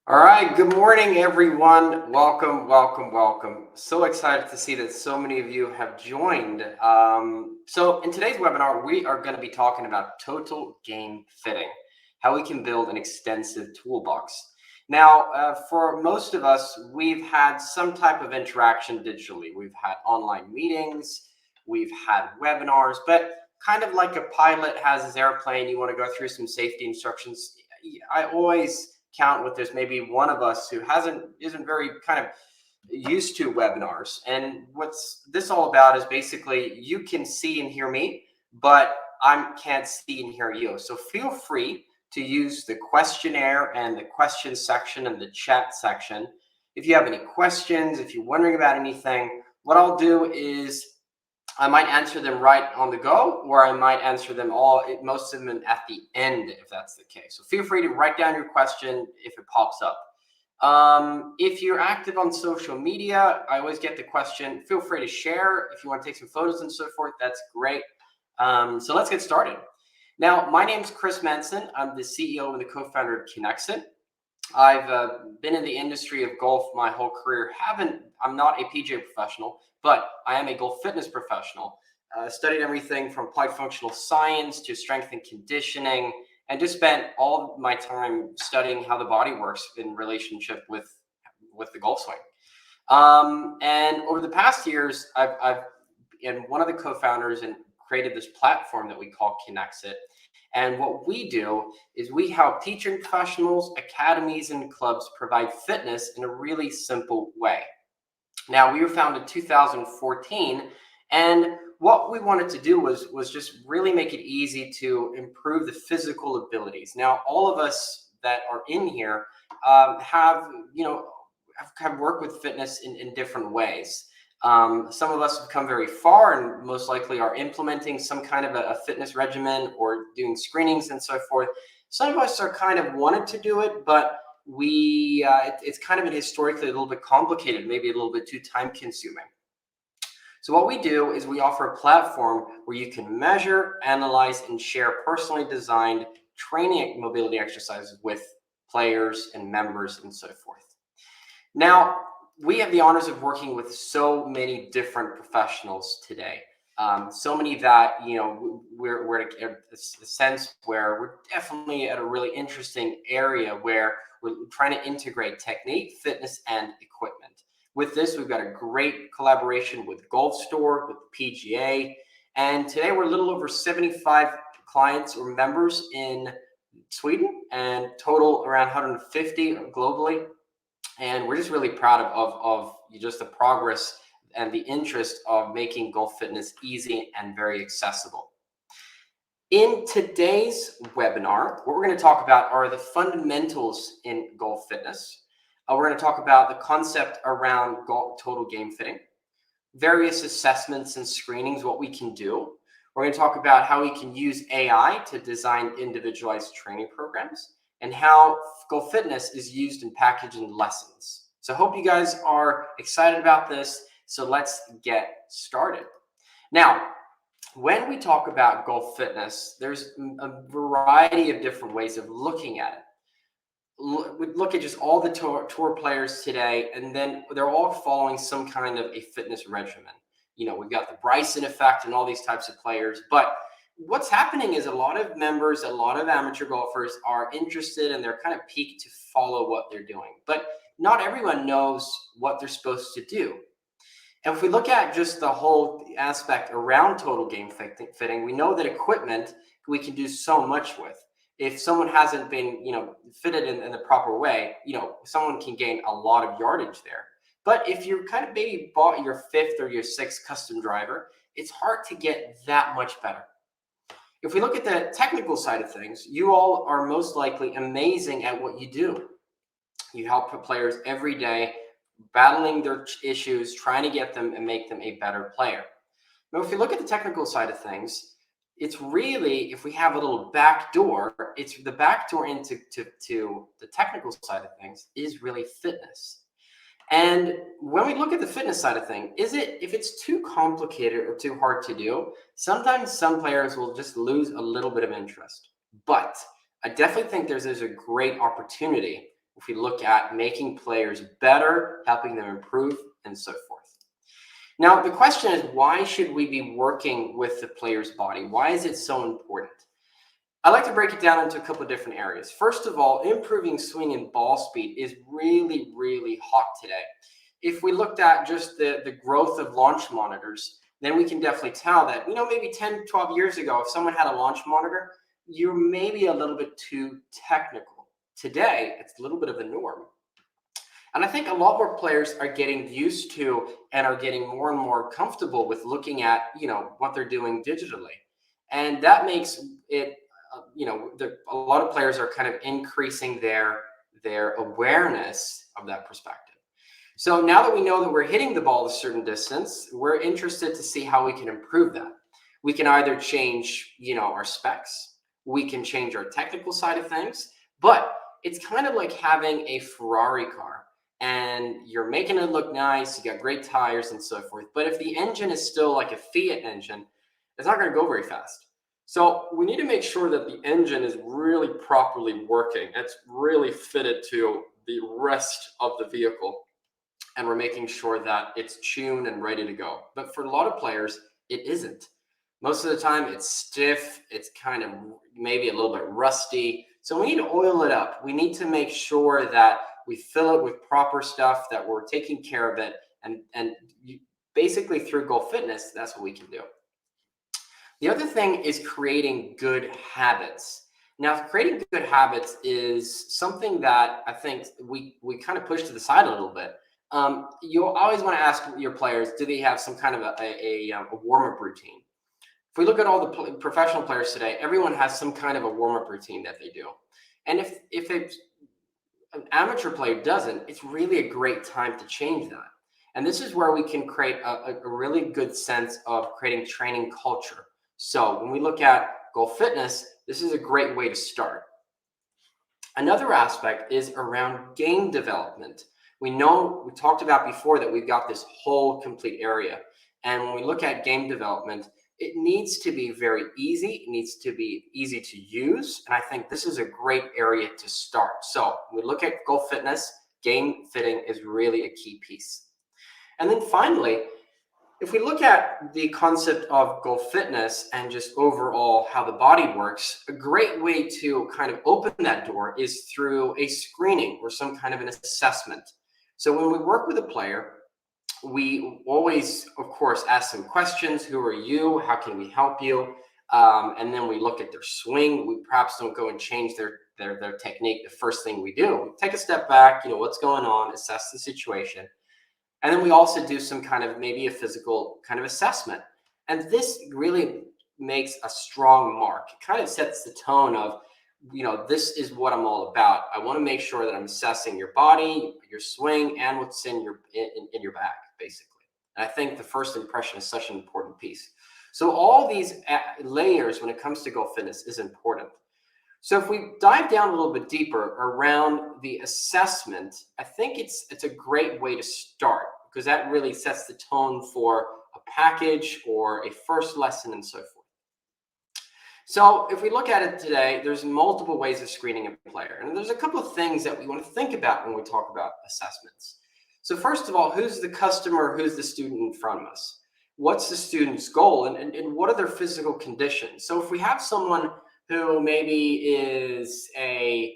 All right, good morning, everyone. Welcome, welcome, welcome. So excited to see that so many of you have joined. So, in today's webinar, we are going to be talking about total game fitting, how we can build an extensive toolbox. Now, for most of us, we've had some type of interaction digitally. We've had online meetings, we've had webinars, but kind of like a pilot has his airplane, you want to go through some safety instructions. I always count with there's maybe one of us who isn't very kind of used to webinars. And what's this all about is basically you can see and hear me, but I can't see and hear you. So feel free to use the questionnaire and the question section and the chat section. If you have any questions, if you're wondering about anything, what I'll do is I might answer them right on the go, or I might answer them most of them at the end, if that's the case. So feel free to write down your question if it pops up. If you're active on social media, I always get the question. Feel free to share if you want to take some photos and so forth. That's great. So let's get started. Now, my name is Chris Manson. I'm the CEO and the co-founder of Kinexit. I've been in the industry of golf my whole career. I'm not a PGA professional, but I am a golf fitness professional. Studied everything from applied functional science to strength and conditioning, and just spent all my time studying how the body works in relationship with the golf swing. And over the past years, I've been one of the co-founders and created this platform that we call Kinexit. And what we do is we help teaching professionals, academies, and clubs provide fitness in a really simple way. Now, we were founded in 2014, and what we wanted to do was just really make it easy to improve the physical abilities. Now, all of us that are in here have, have worked with fitness in different ways. Some of us have come very far and most likely are implementing some kind of a fitness regimen or doing screenings and so forth. Some of us are kind of wanted to do it, but it's kind of been historically a little bit complicated, maybe a little bit too time consuming. So what we do is we offer a platform where you can measure, analyze, and share personally designed training mobility exercises with players and members and so forth. Now, we have the honors of working with so many different professionals today. So many that, we're at a sense where we're definitely at a really interesting area where we're trying to integrate technique, fitness, and equipment. With this, we've got a great collaboration with Golf Store, with the PGA, and today we're a little over 75 clients or members in Sweden and total around 150 globally. And we're just really proud of just the progress and the interest of making golf fitness easy and very accessible. In today's webinar, what we're going to talk about are the fundamentals in golf fitness. We're going to talk about the concept around total game fitting, various assessments and screenings, what we can do. We're going to talk about how we can use AI to design individualized training programs, and how golf fitness is used in packaging lessons. So I hope you guys are excited about this. So let's get started. Now, when we talk about golf fitness, there's a variety of different ways of looking at it. We look at just all the tour players today, and then they're all following some kind of a fitness regimen. We've got the Bryson effect and all these types of players, but what's happening is a lot of members, a lot of amateur golfers are interested and they're kind of piqued to follow what they're doing. But not everyone knows what they're supposed to do. And if we look at just the whole aspect around total game fitting, we know that equipment we can do so much with. If someone hasn't been, fitted in the proper way, someone can gain a lot of yardage there. But if you kind of maybe bought your fifth or your sixth custom driver, it's hard to get that much better. If we look at the technical side of things, you all are most likely amazing at what you do. You help players every day, battling their issues, trying to get them and make them a better player. Now, if you look at the technical side of things, it's really, if we have a little back door, it's the back door into the technical side of things is really fitness. And when we look at the fitness side of things, if it's too complicated or too hard to do, sometimes some players will just lose a little bit of interest. But I definitely think there's a great opportunity if we look at making players better, helping them improve, and so forth. Now, the question is, why should we be working with the player's body? Why is it so important? I like to break it down into a couple of different areas. First of all, improving swing and ball speed is really, really hot today. If we looked at just the growth of launch monitors, then we can definitely tell that, maybe 10, 12 years ago, if someone had a launch monitor, you're maybe a little bit too technical. Today, it's a little bit of the norm. And I think a lot more players are getting used to and are getting more and more comfortable with looking at, what they're doing digitally. And that makes it, a lot of players are kind of increasing their awareness of that perspective. So now that we know that we're hitting the ball a certain distance, we're interested to see how we can improve that. We can either change, our specs, we can change our technical side of things, but it's kind of like having a Ferrari car and you're making it look nice, you got great tires and so forth. But if the engine is still like a Fiat engine, it's not going to go very fast. So we need to make sure that the engine is really properly working. It's really fitted to the rest of the vehicle. And we're making sure that it's tuned and ready to go. But for a lot of players, it isn't. Most of the time, it's stiff. It's kind of maybe a little bit rusty. So we need to oil it up. We need to make sure that we fill it with proper stuff, that we're taking care of it. And basically through Goal Fitness, that's what we can do. The other thing is creating good habits. Now, creating good habits is something that I think we kind of push to the side a little bit. You always want to ask your players, do they have some kind of a warm-up routine? If we look at all the professional players today, everyone has some kind of a warm-up routine that they do. And if an amateur player doesn't, it's really a great time to change that. And this is where we can create a really good sense of creating training culture. So when we look at Goal Fitness, this is a great way to start. Another aspect is around game development. We talked about before that we've got this whole complete area. And when we look at game development, it needs to be very easy. It needs to be easy to use. And I think this is a great area to start. So when we look at Goal Fitness, game fitting is really a key piece. And then finally, if we look at the concept of Goal Fitness and just overall how the body works, a great way to kind of open that door is through a screening or some kind of an assessment. So when we work with a player, we always, of course, ask them questions. Who are you? How can we help you? And then we look at their swing. We perhaps don't go and change their technique the first thing we do. We take a step back, what's going on, assess the situation. And then we also do some kind of maybe a physical kind of assessment. And this really makes a strong mark. It kind of sets the tone of, this is what I'm all about. I want to make sure that I'm assessing your body, your swing, and what's in your bag, basically. And I think the first impression is such an important piece. So all these layers when it comes to Goal Fitness is important. So if we dive down a little bit deeper around the assessment, I think it's a great way to start because that really sets the tone for a package or a first lesson and so forth. So if we look at it today, there's multiple ways of screening a player. And there's a couple of things that we want to think about when we talk about assessments. So first of all, who's the customer, who's the student in front of us? What's the student's goal and what are their physical conditions? So if we have someone who maybe is a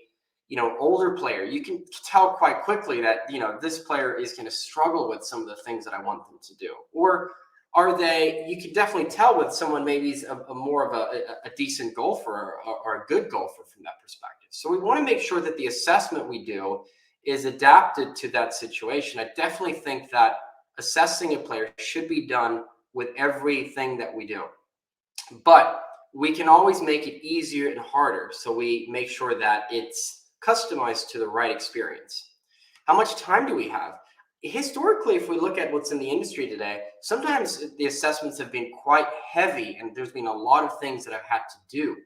older player, you can tell quite quickly that this player is going to struggle with some of the things that I want them to do. Or you can definitely tell with someone maybe is a more of a decent golfer or a good golfer from that perspective. So we want to make sure that the assessment we do is adapted to that situation. I definitely think that assessing a player should be done with everything that we do. But we can always make it easier and harder. So we make sure that it's customized to the right experience. How much time do we have? Historically, if we look at what's in the industry today, sometimes the assessments have been quite heavy and there's been a lot of things that I've had to do.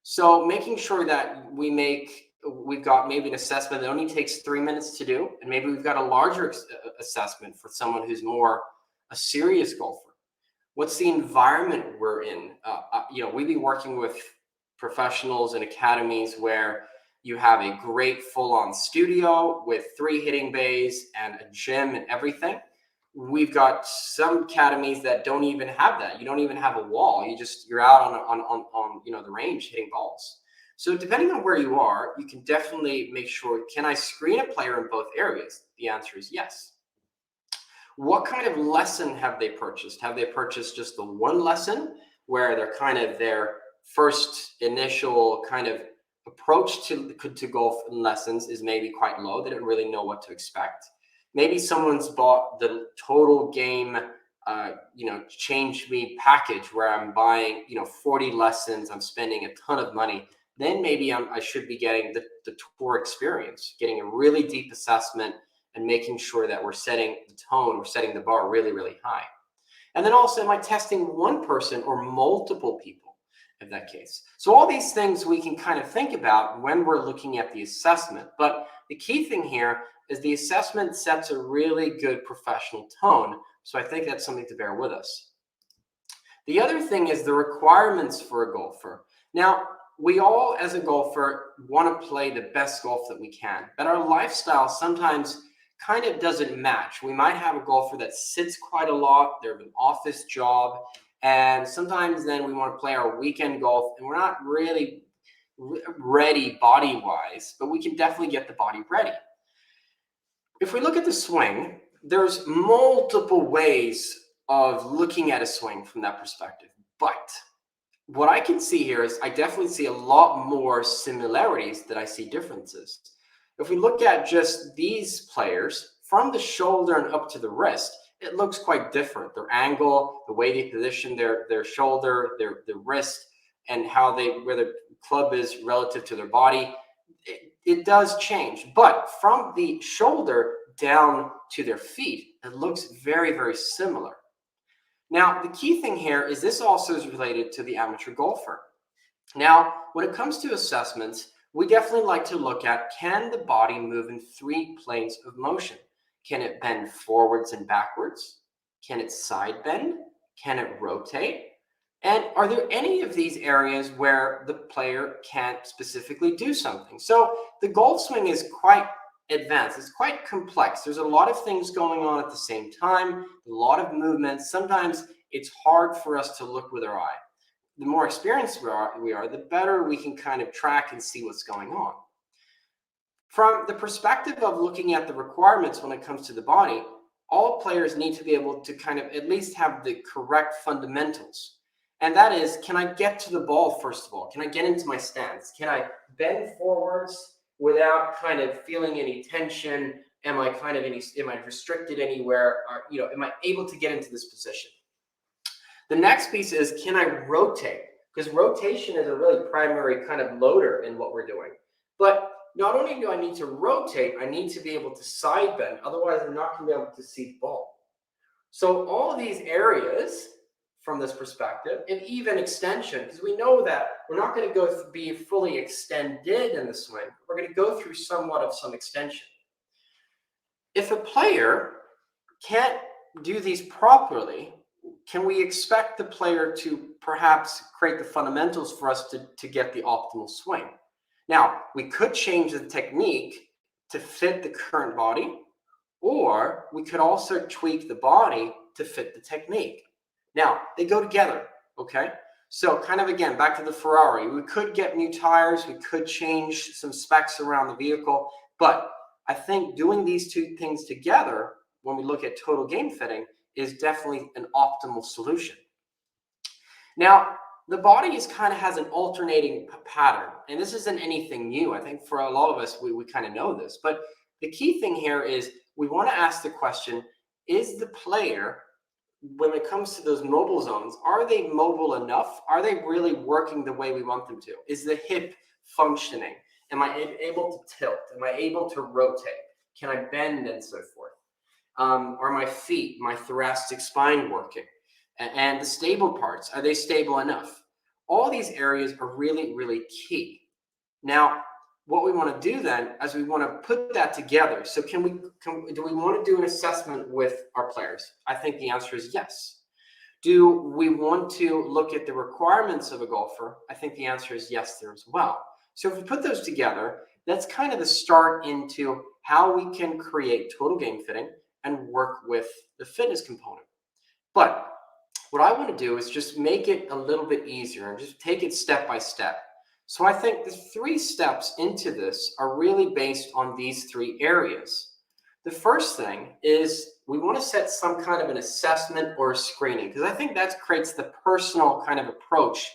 So making sure that we've got maybe an assessment that only takes 3 minutes to do, and maybe we've got a larger assessment for someone who's more a serious golfer. What's the environment we're in? We've been working with professionals and academies where You have a great full-on studio with 3 hitting bays and a gym and everything. We've got some academies that don't even have that. You don't even have a wall. You're out on the range hitting balls. So depending on where you are, you can definitely make sure, can I screen a player in both areas? The answer is yes. What kind of lesson have they purchased? Have they purchased just the one lesson where they're kind of their first initial kind of approach to golf lessons is maybe quite low? They don't really know what to expect. Maybe someone's bought the total game, change me package where I'm buying, 40 lessons. I'm spending a ton of money. Then maybe I should be getting the tour experience, getting a really deep assessment and making sure that we're setting the tone, we're setting the bar really, really high. And then also, am I testing one person or multiple people in that case? So all these things we can kind of think about when we're looking at the assessment. But the key thing here is the assessment sets a really good professional tone. So I think that's something to bear with us. The other thing is the requirements for a golfer. Now, we all as a golfer want to play the best golf that we can, but our lifestyle sometimes kind of doesn't match. We might have a golfer that sits quite a lot, they have an office job, and sometimes then we want to play our weekend golf and we're not really ready body-wise, but we can definitely get the body ready. If we look at the swing, there's multiple ways of looking at a swing from that perspective. But what I can see here is I definitely see a lot more similarities than I see differences. If we look at just these players, from the shoulder and up to the wrist, it looks quite different. Their angle, the way they position their shoulder, their wrist, and where the club is relative to their body, it does change. But from the shoulder down to their feet, it looks very, very similar. Now, the key thing here is this also is related to the amateur golfer. Now, when it comes to assessments, we definitely like to look at, can the body move in 3 planes of motion? Can it bend forwards and backwards? Can it side bend? Can it rotate? And are there any of these areas where the player can't specifically do something? So the golf swing is quite advanced. It's quite complex. There's a lot of things going on at the same time, a lot of movements. Sometimes it's hard for us to look with our eye. The more experienced we are, the better we can kind of track and see what's going on. From the perspective of looking at the requirements when it comes to the body, all players need to be able to kind of at least have the correct fundamentals. And that is, can I get to the ball first of all? Can I get into my stance? Can I bend forwards without kind of feeling any tension? Am I restricted anywhere? Or, am I able to get into this position? The next piece is, can I rotate? Because rotation is a really primary kind of loader in what we're doing. But not only do I need to rotate, I need to be able to side bend. Otherwise, I'm not going to be able to see the ball. So all of these areas from this perspective, and even extension, because we know that we're not going to be fully extended in the swing. We're going to go through somewhat of some extension. If a player can't do these properly, can we expect the player to perhaps create the fundamentals for us to get the optimal swing? Now, we could change the technique to fit the current body, or we could also tweak the body to fit the technique. Now, they go together, okay? So kind of, again, back to the Ferrari. We could get new tires. We could change some specs around the vehicle. But I think doing these two things together, when we look at total game fitting, is definitely an optimal solution. Now, the body has an alternating pattern, and this isn't anything new. I think for a lot of us, we kind of know this. But the key thing here is we want to ask the question, is the player, when it comes to those mobile zones, are they mobile enough? Are they really working the way we want them to? Is the hip functioning? Am I able to tilt? Am I able to rotate? Can I bend and so forth? Are my feet, my thoracic spine working? And the stable parts, are they stable enough? All these areas are really, really key. Now, what we want to do then is we want to put that together. So do we want to do an assessment with our players? I think the answer is yes. Do we want to look at the requirements of a golfer? I think the answer is yes there as well. So if we put those together, that's kind of the start into how we can create total game fitting and work with the fitness component. But what I want to do is just make it a little bit easier and just take it step by step. So I think the 3 steps into this are really based on these 3 areas. The first thing is we want to set some kind of an assessment or a screening, because I think that creates the personal kind of approach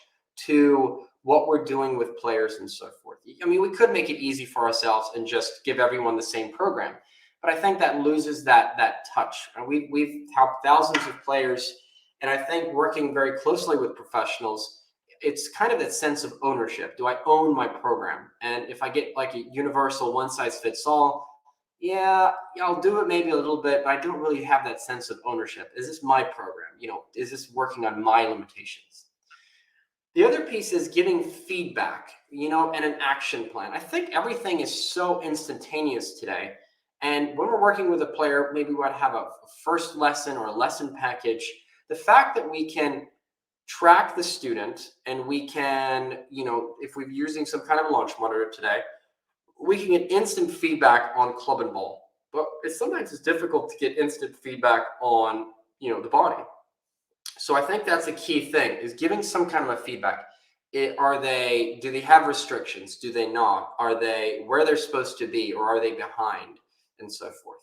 to what we're doing with players and so forth. I mean, we could make it easy for ourselves and just give everyone the same program, but I think that loses that touch. And we've helped thousands of players, and I think working very closely with professionals, it's kind of that sense of ownership. Do I own my program? And if I get like a universal one size fits all, yeah, I'll do it maybe a little bit, but I don't really have that sense of ownership. Is this my program? Is this working on my limitations? The other piece is giving feedback, and an action plan. I think everything is so instantaneous today. And when we're working with a player, maybe we want to have a first lesson or a lesson package. The fact that we can track the student and we can, if we're using some kind of launch monitor today, we can get instant feedback on club and ball. But sometimes it's difficult to get instant feedback on, the body. So I think that's a key thing, is giving some kind of a feedback. Do they have restrictions? Do they not? Are they where they're supposed to be, or are they behind, and so forth?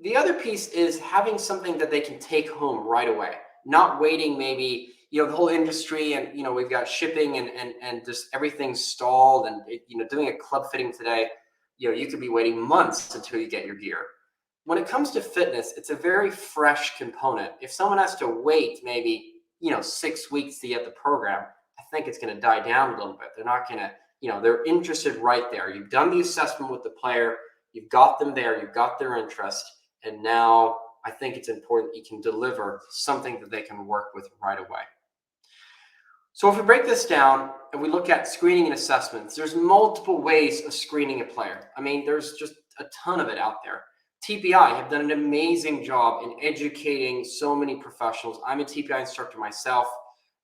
The other piece is having something that they can take home right away, not waiting maybe, the whole industry and, we've got shipping and just everything's stalled, and, doing a club fitting today, you could be waiting months until you get your gear. When it comes to fitness, it's a very fresh component. If someone has to wait maybe, 6 weeks to get the program, I think it's going to die down a little bit. They're not going to, they're interested right there. You've done the assessment with the player, you've got them there, you've got their interest, and now I think it's important that you can deliver something that they can work with right away. So if we break this down and we look at screening and assessments, there's multiple ways of screening a player. I mean, there's just a ton of it out there. TPI have done an amazing job in educating so many professionals. I'm a TPI instructor myself.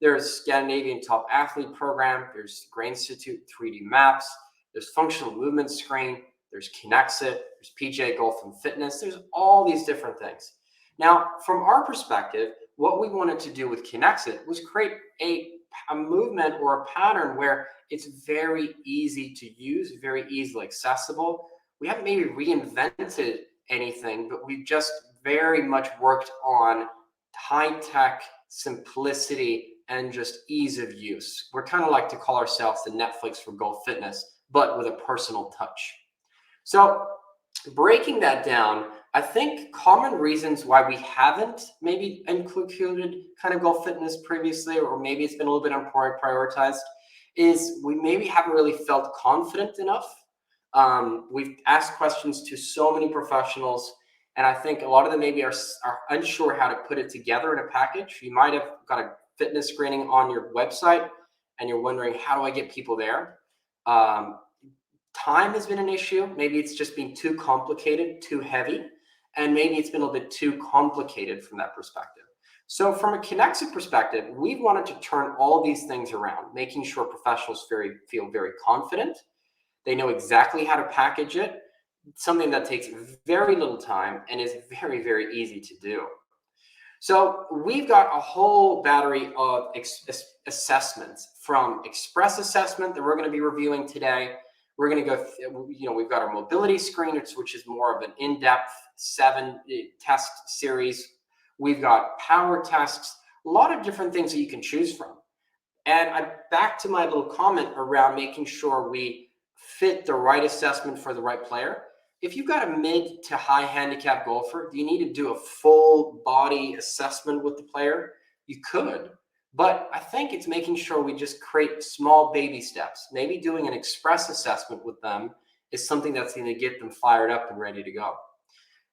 There's Scandinavian Top Athlete Program. There's Grain Institute 3D Maps. There's Functional Movement Screen. There's Kinexit. There's PGA Golf and Fitness. There's all these different things. Now, from our perspective, what we wanted to do with Kinexit was create a movement or a pattern where it's very easy to use, very easily accessible. We haven't maybe reinvented anything, but we've just very much worked on high-tech simplicity and just ease of use. We're kind of like to call ourselves the Netflix for golf fitness, but with a personal touch. So breaking that down, I think common reasons why we haven't maybe included kind of golf fitness previously, or maybe it's been a little bit prioritized, is we maybe haven't really felt confident enough. We've asked questions to so many professionals, and I think a lot of them maybe are unsure how to put it together in a package. You might have got a fitness screening on your website, and you're wondering, how do I get people there? Time has been an issue. Maybe it's just been too complicated, too heavy, and maybe it's been a little bit too complicated from that perspective. So from a Kinexit perspective, we wanted to turn all these things around, making sure professionals feel very confident. They know exactly how to package it, something that takes very little time and is very, very easy to do. So we've got a whole battery of assessments, from express assessment that we're going to be reviewing today. We're going to go, we've got our mobility screen, which is more of an in-depth 7 test series. We've got power tests, a lot of different things that you can choose from. And back to my little comment around making sure we fit the right assessment for the right player. If you've got a mid to high handicap golfer, do you need to do a full body assessment with the player? You could, but I think it's making sure we just create small baby steps. Maybe doing an express assessment with them is something that's going to get them fired up and ready to go.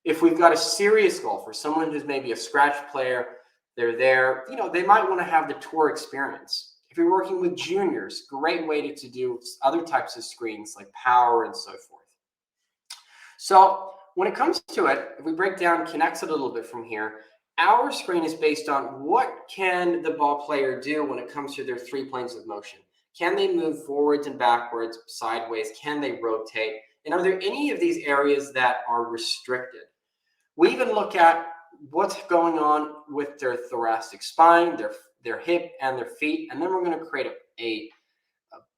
If we've got a serious golfer, someone who's maybe a scratch player, they're there, they might want to have the tour experience. If you're working with juniors, great way to do other types of screens like power and so forth. So when it comes to it, if we break down Kinexit a little bit from here, our screen is based on what can the ball player do when it comes to their 3 planes of motion. Can they move forwards and backwards, sideways? Can they rotate? And are there any of these areas that are restricted? We even look at what's going on with their thoracic spine, their hip, and their feet. And then we're going to create a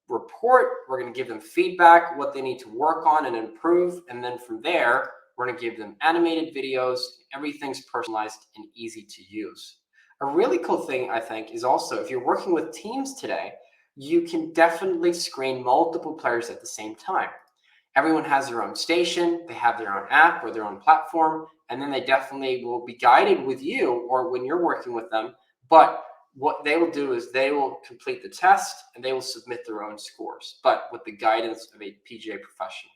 report. We're going to give them feedback, what they need to work on and improve. And then from there, we're going to give them animated videos. Everything's personalized and easy to use. A really cool thing, I think, is also if you're working with teams today, you can definitely screen multiple players at the same time. Everyone has their own station, they have their own app or their own platform, and then they definitely will be guided with you or when you're working with them. But what they will do is they will complete the test and they will submit their own scores, but with the guidance of a PGA professional.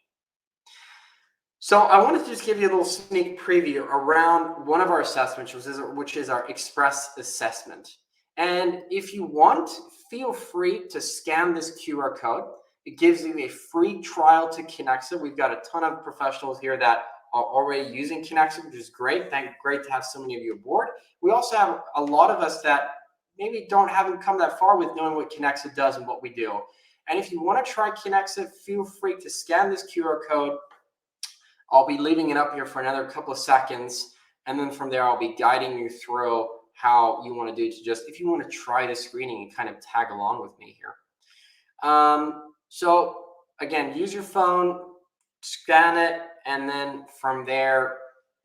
So I wanted to just give you a little sneak preview around one of our assessments, which is our express assessment. And if you want, feel free to scan this QR code. It gives you a free trial to Kinexit. We've got a ton of professionals here that are already using Kinexit, which is great. Great to have so many of you aboard. We also have a lot of us that maybe haven't come that far with knowing what Kinexit does and what we do. And if you want to try Kinexit, feel free to scan this QR code. I'll be leaving it up here for another couple of seconds. And then from there, I'll be guiding you through how you want to do to just, if you want to try the screening and kind of tag along with me here. So again, use your phone, scan it, and then from there,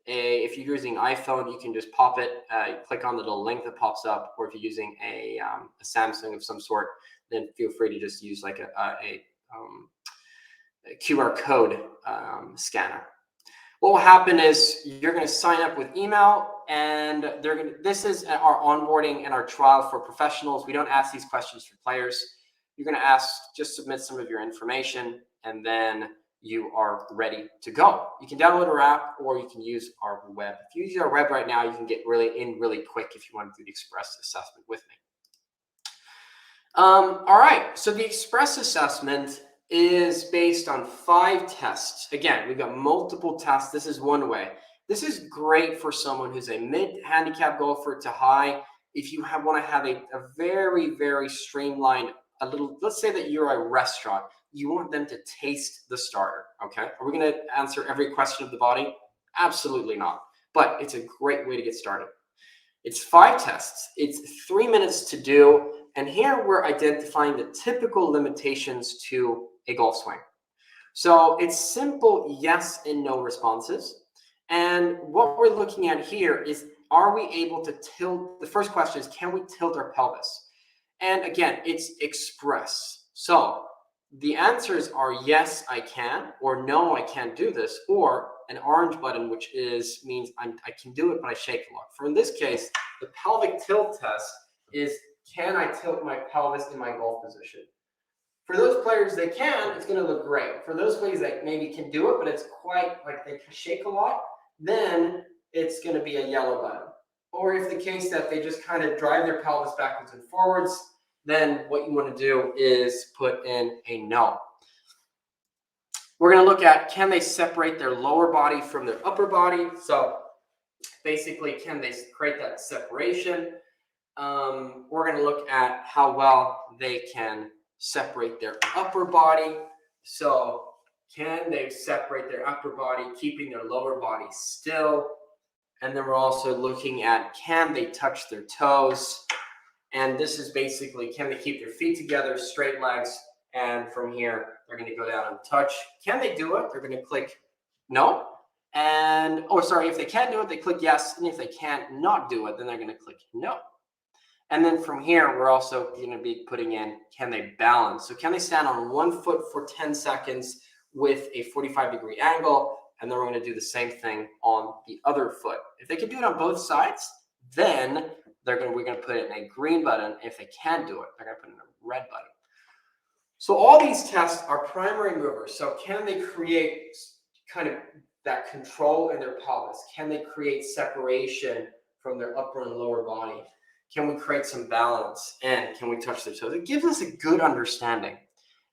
if you're using iPhone, you can just pop it, click on the little link that pops up, or if you're using a Samsung of some sort, then feel free to just use like a QR code scanner. What will happen is you're going to sign up with email, and this is our onboarding and our trial for professionals. We don't ask these questions for players. You're going to just submit some of your information, and then you are ready to go. You can download our app or you can use our web. If you use our web right now, you can get really quick if you want to do the express assessment with me. All right, so the express assessment is based on 5 tests. Again, we've got multiple tests. This is one way. This is great for someone who's a mid-handicap golfer to high. If you want to have a very streamlined, let's say that you're a restaurant, you want them to taste the starter, okay? Are we going to answer every question of the body? Absolutely not. But it's a great way to get started. It's 5 tests. It's 3 minutes to do. And here we're identifying the typical limitations to a golf swing. So it's simple yes and no responses. And what we're looking at here is, are we able to tilt? The first question is, can we tilt our pelvis? And again, it's express. So the answers are yes, I can, or no, I can't do this, or an orange button, which means I can do it, but I shake a lot. For in this case, the pelvic tilt test is, can I tilt my pelvis in my golf position? For those players that can, it's going to look great. For those players that maybe can do it, but it's quite like they shake a lot, then it's going to be a yellow button. Or if the case that they just kind of drive their pelvis backwards and forwards, then what you want to do is put in a no. We're going to look at, can they separate their lower body from their upper body? So basically, can they create that separation? We're going to look at how well they can separate their upper body. So can they separate their upper body, keeping their lower body still? And then we're also looking at, can they touch their toes? And this is basically, can they keep their feet together, straight legs? And from here, they're going to go down and touch. Can they do it? They're going to click no. And, if they can't do it, they click yes. And if they can't not do it, then they're going to click no. And then from here, we're also going to be putting in, can they balance? So can they stand on one foot for 10 seconds with a 45-degree angle? And then we're going to do the same thing on the other foot. If they can do it on both sides, then we're going to put it in a green button. If they can't do it, they're going to put it in a red button. So all these tests are primary movers. So can they create kind of that control in their pelvis? Can they create separation from their upper and lower body? Can we create some balance? And can we touch their toes? It gives us a good understanding.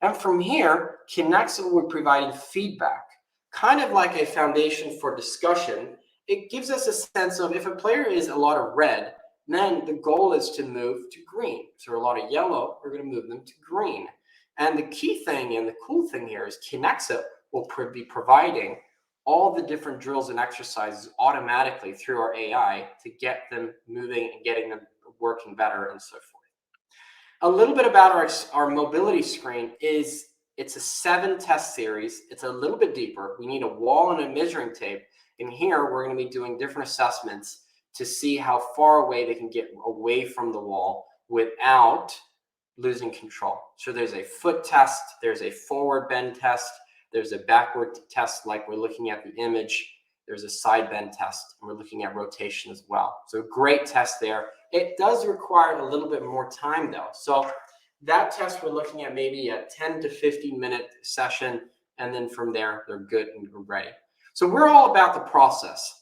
And from here, Kinexit will be providing feedback, kind of like a foundation for discussion. It gives us a sense of, if a player is a lot of red, then the goal is to move to green. So a lot of yellow, we're going to move them to green. And the key thing and the cool thing here is Kinexit will be providing all the different drills and exercises automatically through our AI to get them moving and getting them working better and so forth. A little bit about our mobility screen is it's a 7-test series. It's a little bit deeper. We need a wall and a measuring tape. And here we're going to be doing different assessments to see how far away they can get away from the wall without losing control. So there's a foot test, there's a forward bend test, there's a backward test like we're looking at the image, there's a side bend test, and we're looking at rotation as well. So great test there. It does require a little bit more time though. So that test we're looking at maybe a 10 to 15 minute session, and then from there they're good and ready. So we're all about the process.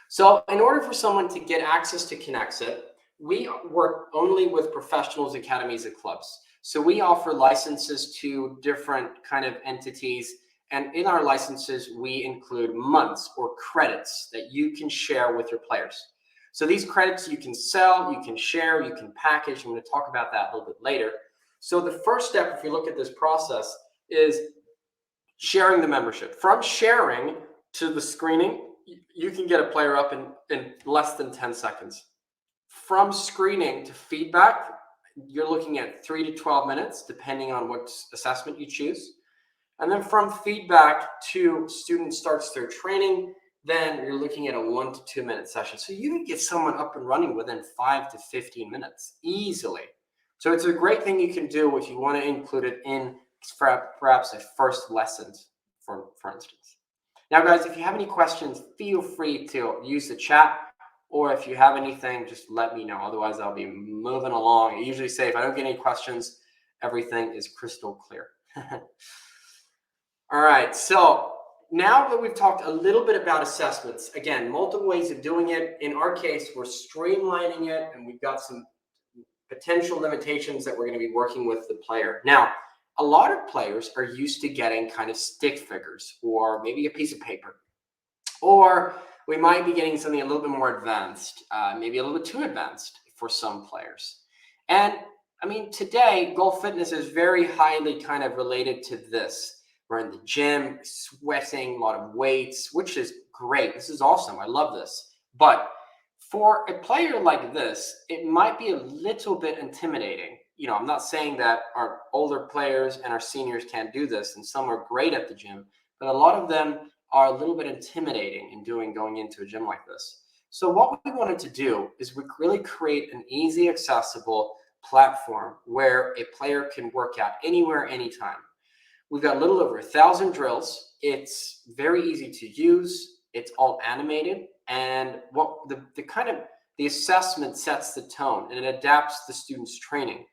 So in order for someone to get access to Kinexit, we work only with professionals, academies, and clubs. So we offer licenses to different kind of entities. And in our licenses, we include months or credits that you can share with your players. So these credits you can sell, you can share, you can package. I'm going to talk about that a little bit later. So the first step, if you look at this process, is sharing the membership. From sharing to the screening, you can get a player up in less than 10 seconds. From screening to feedback, you're looking at 3 to 12 minutes, depending on what assessment you choose. And then from feedback to student starts their training, then you're looking at a 1 to 2 minute session. So you can get someone up and running within 5 to 15 minutes easily. So it's a great thing you can do if you want to include it in perhaps a first lesson, for instance. Now, guys, if you have any questions, feel free to use the chat, or if you have anything, just let me know. Otherwise, I'll be moving along. I usually say if I don't get any questions, everything is crystal clear. All right, so now that we've talked a little bit about assessments, again, multiple ways of doing it. In our case, we're streamlining it, and we've got some potential limitations that we're going to be working with the player. Now, a lot of players are used to getting kind of stick figures or maybe a piece of paper, or we might be getting something a little bit more advanced, maybe a little bit too advanced for some players. And I mean, today, golf fitness is very highly kind of related to this. We're in the gym, sweating, a lot of weights, which is great. This is awesome. I love this. But for a player like this, it might be a little bit intimidating. You know, I'm not saying that our older players and our seniors can't do this, and some are great at the gym, but a lot of them are a little bit intimidating in going into a gym like this. So what we wanted to do is we really create an easy, accessible platform where a player can work out anywhere, anytime. We've got a little over 1,000 drills. It's very easy to use. It's all animated, and what the assessment sets the tone and it adapts the student's training.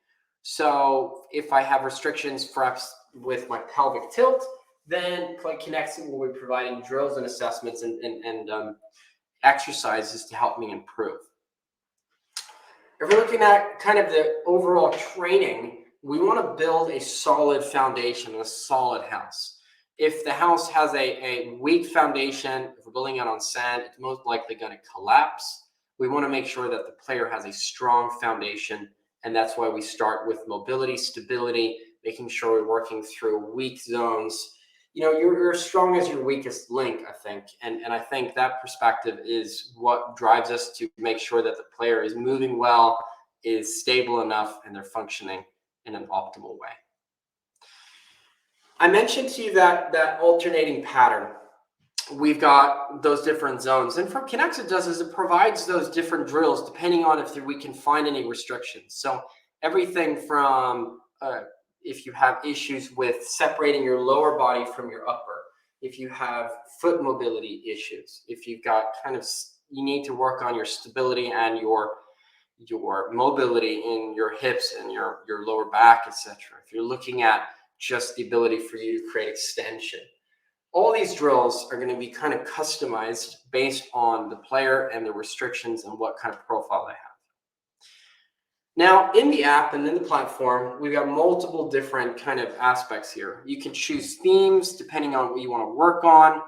So if I have restrictions, perhaps with my pelvic tilt, then Kinexit will be providing drills and assessments and exercises to help me improve. If we're looking at kind of the overall training, we want to build a solid foundation, a solid house. If the house has a weak foundation, if we're building it on sand, it's most likely going to collapse. We want to make sure that the player has a strong foundation, and that's why we start with mobility, stability, making sure we're working through weak zones. You know, you're as strong as your weakest link, I think. And I think that perspective is what drives us to make sure that the player is moving well, is stable enough, and they're functioning in an optimal way. I mentioned to you that alternating pattern. We've got those different zones. And what Kinexit does is it provides those different drills depending on if we can find any restrictions. So everything from if you have issues with separating your lower body from your upper, if you have foot mobility issues, if you've got you need to work on your stability and your mobility in your hips and your lower back, etc. If you're looking at just the ability for you to create extension, all these drills are going to be kind of customized based on the player and the restrictions and what kind of profile they have. Now, in the app and in the platform, we've got multiple different kind of aspects here. You can choose themes depending on what you want to work on.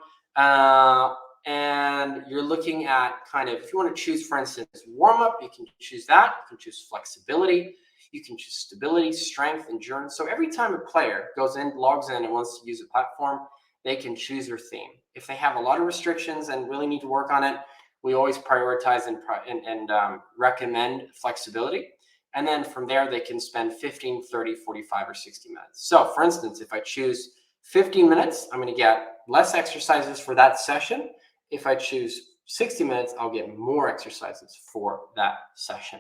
And you're looking at if you want to choose, for instance, warm-up, you can choose that. You can choose flexibility. You can choose stability, strength, endurance. So every time a player goes in, logs in, and wants to use a platform, they can choose their theme. If they have a lot of restrictions and really need to work on it, we always prioritize and recommend flexibility. And then from there, they can spend 15, 30, 45, or 60 minutes. So for instance, if I choose 15 minutes, I'm going to get less exercises for that session. If I choose 60 minutes, I'll get more exercises for that session.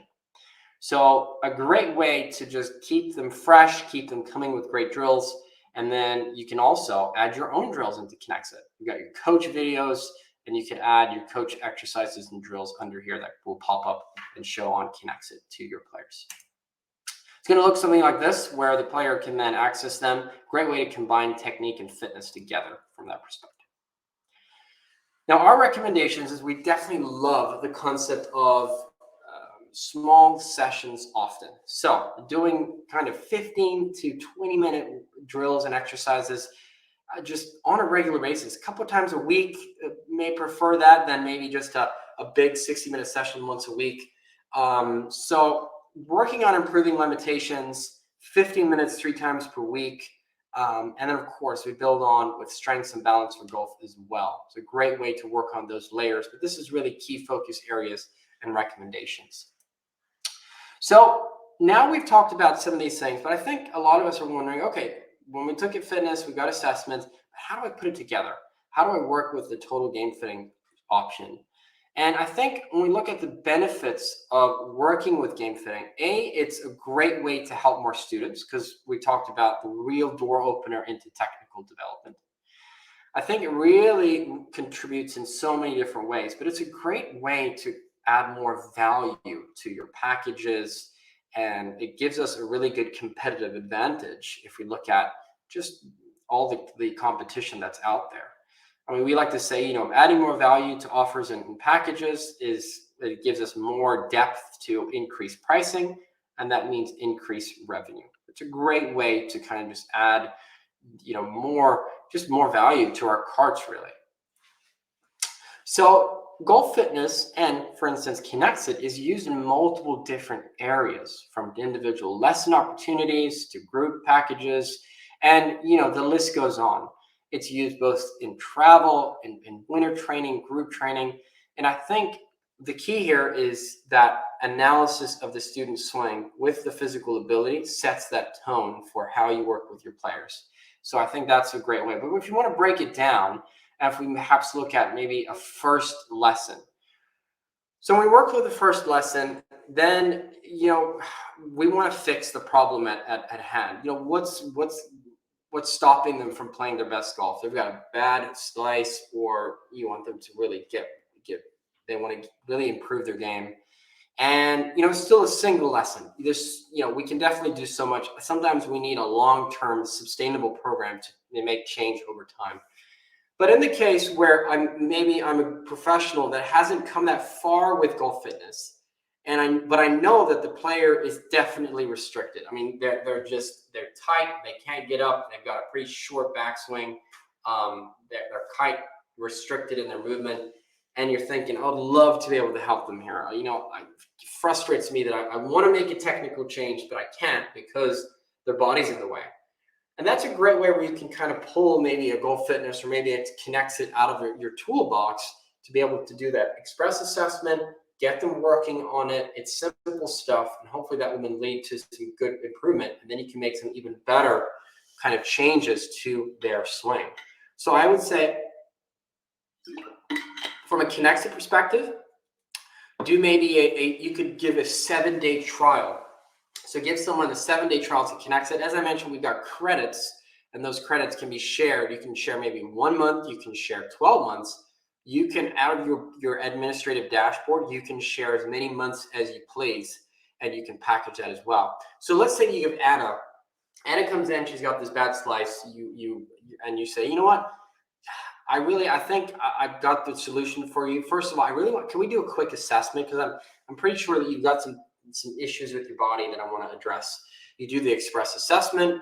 So a great way to just keep them fresh, keep them coming with great drills. And then you can also add your own drills into Kinexit. You got your coach videos, and you can add your coach exercises and drills under here that will pop up and show on Kinexit to your players. It's going to look something like this, where the player can then access them. Great way to combine technique and fitness together from that perspective. Now, our recommendations is we definitely love the concept of small sessions often. So doing kind of 15 to 20-minute drills and exercises just on a regular basis, a couple of times a week. May prefer that than maybe just a big 60-minute session once a week. So working on improving limitations, 15 minutes 3 times per week. And then, of course, we build on with strengths and balance for golf as well. It's a great way to work on those layers, but this is really key focus areas and recommendations. So now we've talked about some of these things, but I think a lot of us are wondering, okay, when we took at fitness, we got assessments, how do I put it together? How do I work with the total game fitting option? And I think when we look at the benefits of working with game fitting, it's a great way to help more students because we talked about the real door opener into technical development. I think it really contributes in so many different ways, but it's a great way to add more value to your packages, and it gives us a really good competitive advantage if we look at just all the competition that's out there. I mean, we like to say, adding more value to offers and packages it gives us more depth to increase pricing, and that means increase revenue. It's a great way to kind of just add, more value to our carts, really. So golf fitness and, for instance, Kinexit is used in multiple different areas, from individual lesson opportunities to group packages, and the list goes on. It's used both in travel, in winter training, group training, and I think the key here is that analysis of the student's swing with the physical ability sets that tone for how you work with your players. So I think that's a great way. But if you want to break it down, if we perhaps look at maybe a first lesson. So when we work with the first lesson, then, we want to fix the problem at hand. What's stopping them from playing their best golf? They've got a bad slice, or you want them to really they want to really improve their game. And, it's still a single lesson. We can definitely do so much. Sometimes we need a long-term sustainable program to make change over time. But in the case where I'm a professional that hasn't come that far with golf fitness, but I know that the player is definitely restricted. I mean, they're tight, they can't get up, they've got a pretty short backswing, they're quite restricted in their movement, and you're thinking, I'd love to be able to help them here. It frustrates me that I want to make a technical change, but I can't because their body's in the way. And that's a great way where you can kind of pull maybe a golf fitness or maybe it connects it out of your toolbox to be able to do that express assessment, get them working on it. It's simple stuff, and hopefully that will then lead to some good improvement, and then you can make some even better kind of changes to their swing. So I would say, from a Kinexit perspective, do maybe you could give a 7-day trial. So give someone a 7-day trial to Kinexit. As I mentioned, we've got credits, and those credits can be shared. You can share maybe 1 month, you can share 12 months. You can, out of your administrative dashboard, you can share as many months as you please, and you can package that as well. So let's say you give Anna comes in, she's got this bad slice, and you say, you know what? I think I've got the solution for you. First of all, can we do a quick assessment? Because I'm pretty sure that you've got some issues with your body that I want to address. You do the express assessment,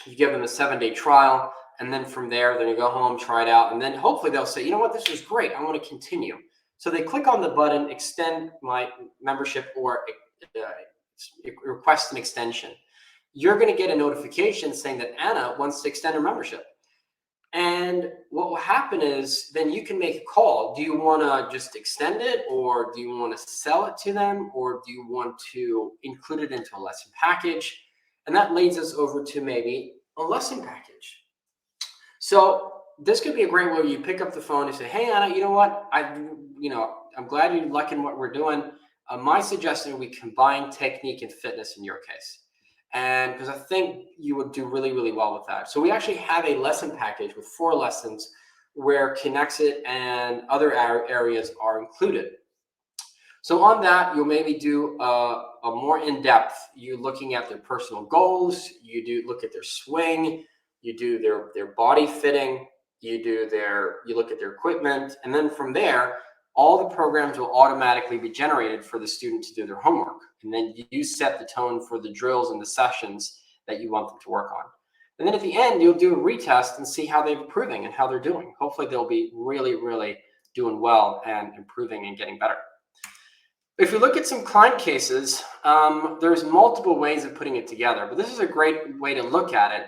you give them a 7-day trial, and then from there, then you go home, try it out, and then hopefully they'll say, you know what, this was great, I want to continue. So they click on the button, extend my membership, or request an extension, you're going to get a notification saying that Anna wants to extend her membership. And what will happen is then you can make a call. Do you want to just extend it, or do you want to sell it to them, or do you want to include it into a lesson package? And that leads us over to maybe a lesson package. So this could be a great way you pick up the phone and say, hey, Anna, you know what? I'm glad you're liking what we're doing. My suggestion, we combine technique and fitness in your case. And because I think you would do really, really well with that. So we actually have a lesson package with 4 lessons where Kinexit and other areas are included. So on that, you'll maybe do a more in-depth, you're looking at their personal goals, you do look at their swing, you do their body fitting, you look at their equipment, and then from there, all the programs will automatically be generated for the student to do their homework. And then you set the tone for the drills and the sessions that you want them to work on. And then at the end, you'll do a retest and see how they're improving and how they're doing. Hopefully they'll be really, really doing well and improving and getting better. If we look at some client cases, there's multiple ways of putting it together, but this is a great way to look at it.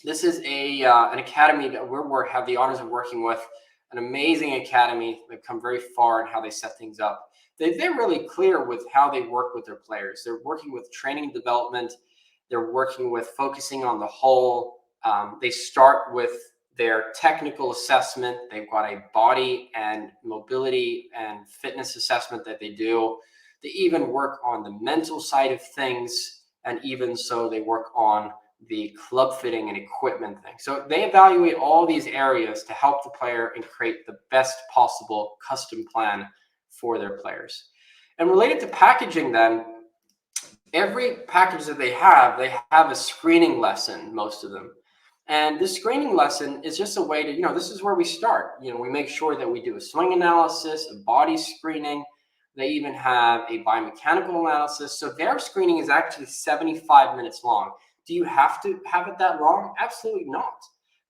This is an academy that we have the honors of working with, an amazing academy. They've come very far in how they set things up. They're really clear with how they work with their players. They're working with training and development. They're working with focusing on the whole. They start with their technical assessment. They've got a body and mobility and fitness assessment that they do. They even work on the mental side of things. And even so, they work on the club fitting and equipment thing. So they evaluate all these areas to help the player and create the best possible custom plan for their players. And related to packaging then, every package that they have a screening lesson, most of them. And this screening lesson is just a way to, this is where we start. We make sure that we do a swing analysis, a body screening. They even have a biomechanical analysis. So their screening is actually 75 minutes long. Do you have to have it that long? Absolutely not.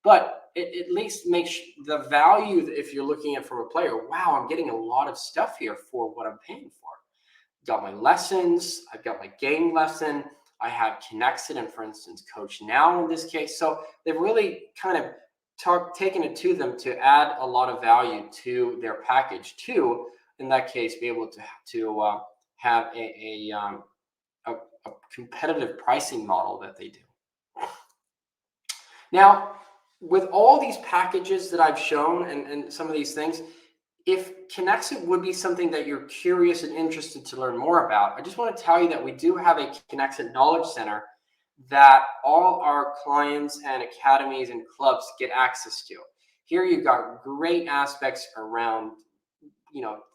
But it at least makes the value, if you're looking at from a player, wow, I'm getting a lot of stuff here for what I'm paying for. Got my lessons, I've got my game lesson, I have Kinexit and, for instance, Coach Now in this case. So they've really kind of taken it to them to add a lot of value to their package to, in that case, be able to have a competitive pricing model that they do. Now, with all these packages that I've shown and some of these things, if Kinexit would be something that you're curious and interested to learn more about, I just want to tell you that we do have a Kinexit Knowledge Center that all our clients and academies and clubs get access to. Here you've got great aspects around,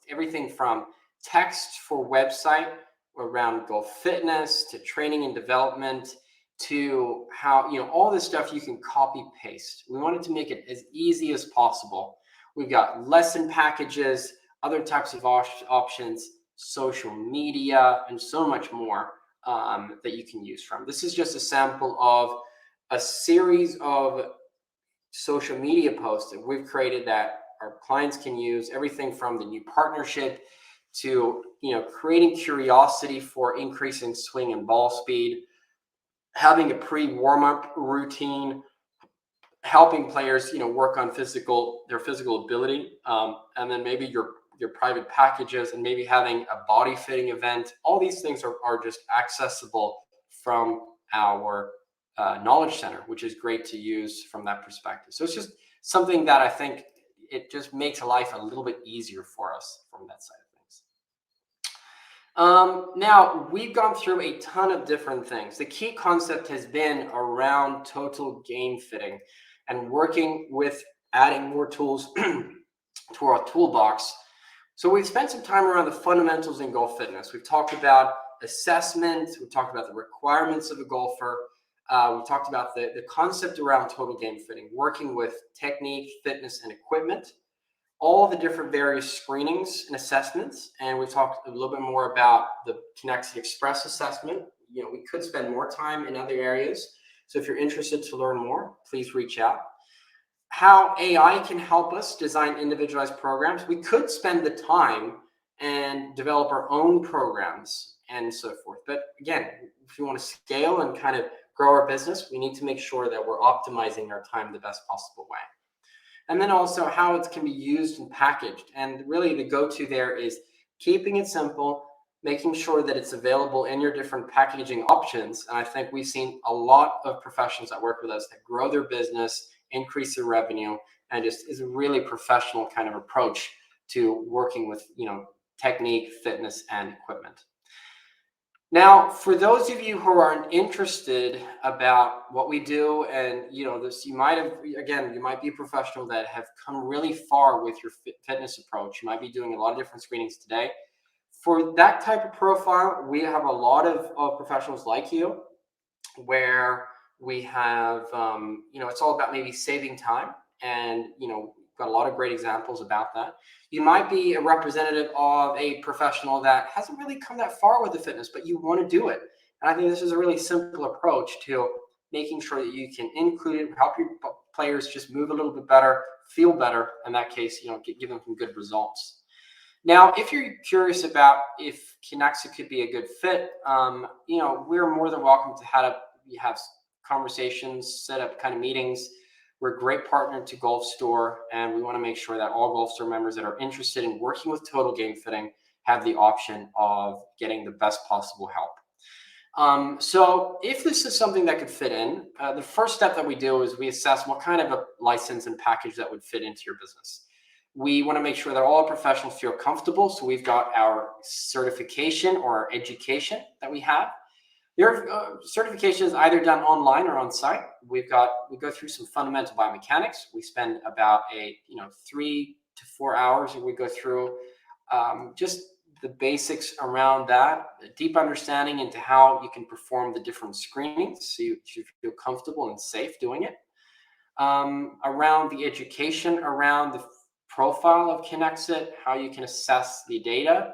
everything from text for website, around golf fitness, to training and development, to how, all this stuff you can copy paste. We wanted to make it as easy as possible. We've got lesson packages, other types of options, social media, and so much more that you can use from. This is just a sample of a series of social media posts that we've created that our clients can use, everything from the new partnership to creating curiosity for increasing swing and ball speed, having a pre-warm-up routine, helping players work on their physical ability, and then maybe your private packages, and maybe having a body fitting event. All these things are just accessible from our knowledge center, which is great to use from that perspective. So it's just something that I think it just makes life a little bit easier for us from that side of things. Now, we've gone through a ton of different things. The key concept has been around total game fitting and working with adding more tools to our toolbox. So we've spent some time around the fundamentals in golf fitness. We've talked about assessment. We've talked about the requirements of a golfer. We talked about the concept around total game fitting, working with technique, fitness, and equipment, all the different various screenings and assessments. And we talked a little bit more about the Kinexit Express assessment. We could spend more time in other areas. So if you're interested to learn more, please reach out. How AI can help us design individualized programs. We could spend the time and develop our own programs and so forth. But again, if we want to scale and kind of grow our business, we need to make sure that we're optimizing our time the best possible way. And then also how it can be used and packaged. And really the go-to there is keeping it simple, making sure that it's available in your different packaging options. And I think we've seen a lot of professionals that work with us that grow their business, increase their revenue, and just is a really professional kind of approach to working with, technique, fitness, and equipment. Now, for those of you who aren't interested about what we do, and this, you might have, again, you might be a professional that have come really far with your fitness approach. You might be doing a lot of different screenings today. For that type of profile, we have a lot of professionals like you, where we have, it's all about maybe saving time, and got a lot of great examples about that. You might be a representative of a professional that hasn't really come that far with the fitness, but you want to do it. And I think this is a really simple approach to making sure that you can include it, help your players just move a little bit better, feel better. In that case, give them some good results. Now, if you're curious about if Kinexit could be a good fit, we're more than welcome to have conversations, set up kind of meetings. We're a great partner to Golf Store, and we want to make sure that all Golf Store members that are interested in working with Total Game Fitting have the option of getting the best possible help. So if this is something that could fit in, the first step that we do is we assess what kind of a license and package that would fit into your business. We want to make sure that all professionals feel comfortable. So we've got our certification or our education that we have. Your certification is either done online or on site. We go through some fundamental biomechanics. We spend about 3 to 4 hours, and we go through just the basics around that, a deep understanding into how you can perform the different screenings, so you feel comfortable and safe doing it. Around the education, around the profile of Kinexit, how you can assess the data,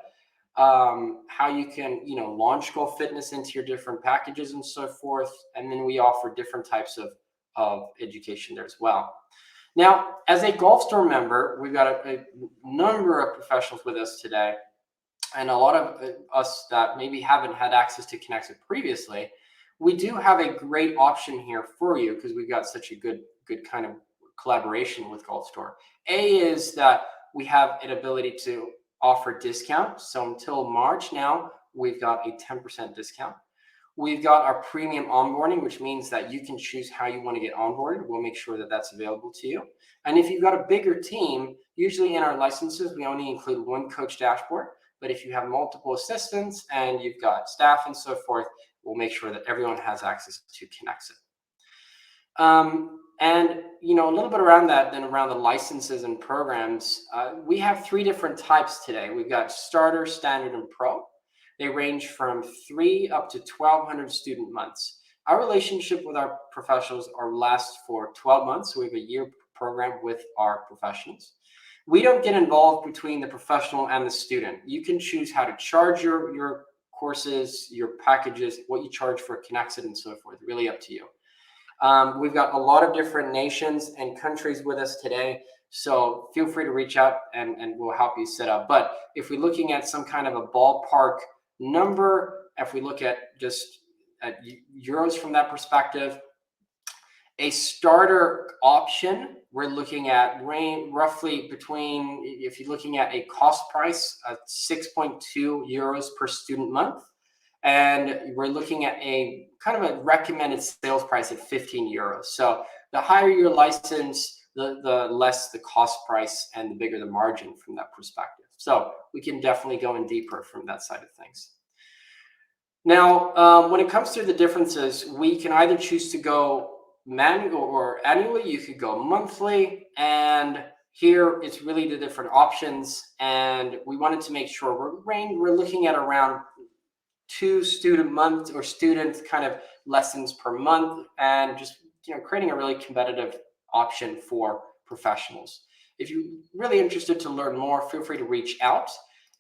how you can launch Golf Fitness into your different packages and so forth. And then we offer different types of education there as well. Now, as a Golf Store member, we've got a number of professionals with us today, and a lot of us that maybe haven't had access to Kinexit previously. We do have a great option here for you because we've got such a good kind of collaboration with Golf Store. A is that we have an ability to offer discounts. So until March now, we've got a 10% discount. We've got our premium onboarding, which means that you can choose how you want to get onboarded. We'll make sure that that's available to you. And if you've got a bigger team, usually in our licenses, we only include one coach dashboard. But if you have multiple assistants and you've got staff and so forth, we'll make sure that everyone has access to Kinexit. And a little bit around that, then around the licenses and programs, we have 3 different types today. We've got starter, standard, and pro. They range from 3 up to 1,200 student months. Our relationship with our professionals lasts for 12 months. So we have a year program with our professionals. We don't get involved between the professional and the student. You can choose how to charge your courses, your packages, what you charge for Kinexit and so forth, really up to you. We've got a lot of different nations and countries with us today, so feel free to reach out and we'll help you set up. But if we're looking at some kind of a ballpark number, if we look at just at euros from that perspective, a starter option, we're looking at roughly between, if you're looking at a cost price of 6.2 euros per student month, and we're looking at a kind of a recommended sales price at 15 euros. So the higher your license, the less the cost price and the bigger the margin from that perspective. So we can definitely go in deeper from that side of things. Now, when it comes to the differences, we can either choose to go manual or annually. You could go monthly, and here it's really the different options. And we wanted to make sure we're looking at around 2 student months or student kind of lessons per month, and just creating a really competitive option for professionals. If you're really interested to learn more, feel free to reach out.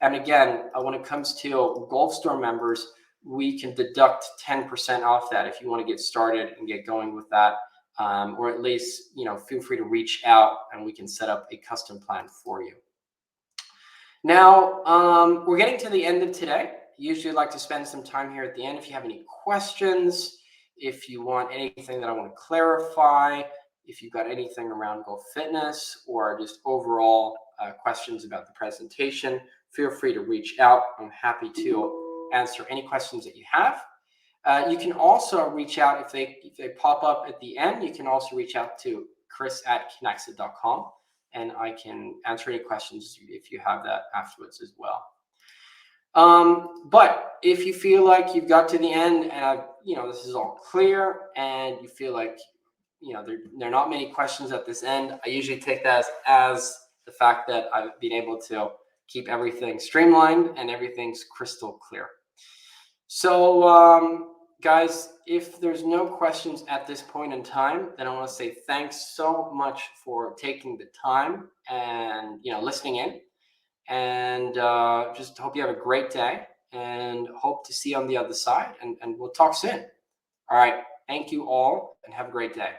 And again, when it comes to Golf Store members, we can deduct 10% off that if you want to get started and get going with that, or at least feel free to reach out and we can set up a custom plan for you. Now, we're getting to the end of today. usually like to spend some time here at the end if you have any questions, if you want anything that I want to clarify, if you've got anything around Goal Fitness or just overall questions about the presentation, feel free to reach out. I'm happy to answer any questions that you have. You can also reach out if they pop up at the end. You can also reach out to chris@kinexit.com, and I can answer any questions if you have that afterwards as well. But if you feel like you've got to the end and this is all clear, and you feel like there are not many questions at this end, I usually take that as the fact that I've been able to keep everything streamlined and everything's crystal clear. So guys, if there's no questions at this point in time, then I want to say thanks so much for taking the time and listening in, and just hope you have a great day, and hope to see you on the other side, and we'll talk soon. All right, thank you all, and have a great day.